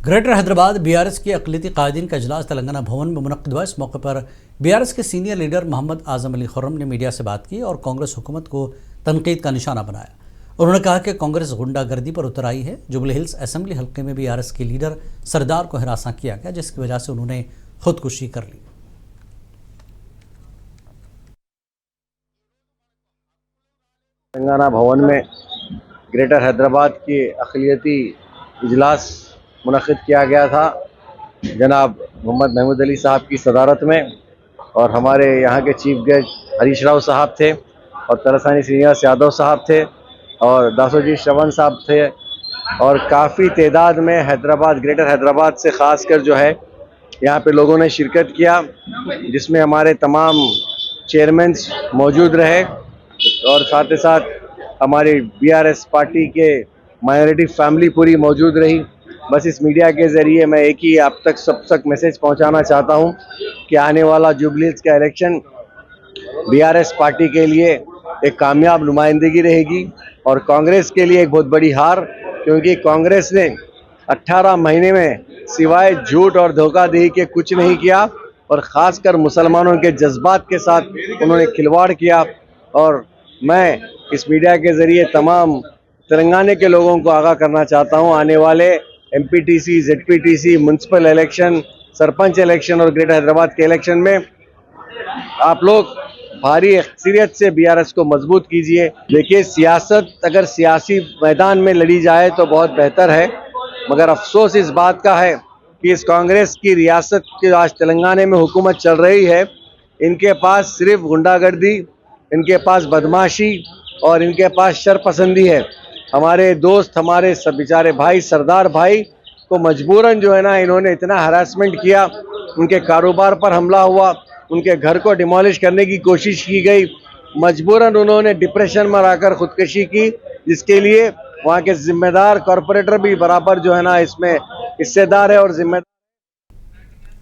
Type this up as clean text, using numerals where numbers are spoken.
Greater Hyderabad BRS के अक़लियती कायदीन का इजलास तेलंगाना भवन में मुनक़्क़िद हुआ। इस मौके पर बीआरएस के सीनियर लीडर मोहम्मद आज़म अली खुर्रम ने मीडिया से बात की और कांग्रेस हुकूमत को तनकीद का निशाना बनाया। उन्होंने कहा कि कांग्रेस गुंडागर्दी पर उतर आई है। जुबली हिल्स असेंबली हल्के में बीआरएस के लीडर सरदार को हिरासा किया गया, जिसकी वजह से उन्होंने खुदकुशी कर ली। तेलंगाना भवन में ग्रेटर हैदराबाद के अक़लियती इजलास मुनक़्क़िद किया गया था। जनाब मोहम्मद महमूद अली साहब की सदारत में, और हमारे यहाँ के चीफ गेस्ट हरीश राव साहब थे, और तलसानी श्रीनिवास यादव साहब थे, और दासोजी श्रवण साहब थे, और काफ़ी तादाद में हैदराबाद ग्रेटर हैदराबाद से ख़ास कर जो है यहाँ पे लोगों ने शिरकत किया, जिसमें हमारे तमाम चेयरमैन्स मौजूद रहे और साथ ही साथ हमारी बीआरएस पार्टी के माइनॉरिटी फैमिली पूरी मौजूद रही। बस इस मीडिया के ज़रिए मैं एक ही आप तक सब तक मैसेज पहुंचाना चाहता हूं कि आने वाला जुबली हिल्स का इलेक्शन बीआरएस पार्टी के लिए एक कामयाब नुमाइंदगी रहेगी और कांग्रेस के लिए एक बहुत बड़ी हार, क्योंकि कांग्रेस ने 18 महीने में सिवाय झूठ और धोखाधड़ी के कुछ नहीं किया, और ख़ासकर मुसलमानों के जज्बात के साथ उन्होंने खिलवाड़ किया। और मैं इस मीडिया के ज़रिए तमाम तेलंगाना के लोगों को आगाह करना चाहता हूं, आने वाले MPTC, ZPTC, municipal election, sarpanch election और ग्रेटर हैदराबाद के इलेक्शन में आप लोग भारी अक्सरियत से बीआरएस को मजबूत कीजिए। देखिए, सियासत अगर सियासी मैदान में लड़ी जाए तो बहुत बेहतर है, मगर अफसोस इस बात का है कि इस कांग्रेस की रियासत की आज तेलंगाना में हुकूमत चल रही है, इनके पास सिर्फ गुंडागर्दी, इनके पास बदमाशी और इनके पास शरपसंदी है। हमारे दोस्त, हमारे सब बेचारे भाई सरदार भाई को मजबूरन जो है ना, इन्होंने इतना हरासमेंट किया, उनके कारोबार पर हमला हुआ, उनके घर को डिमोलिश करने की कोशिश की गई, मजबूरन उन्होंने डिप्रेशन में आकर खुदकुशी की, जिसके लिए वहाँ के जिम्मेदार कॉरपोरेटर भी बराबर जो है ना इसमें हिस्सेदार है और जिम्मेदार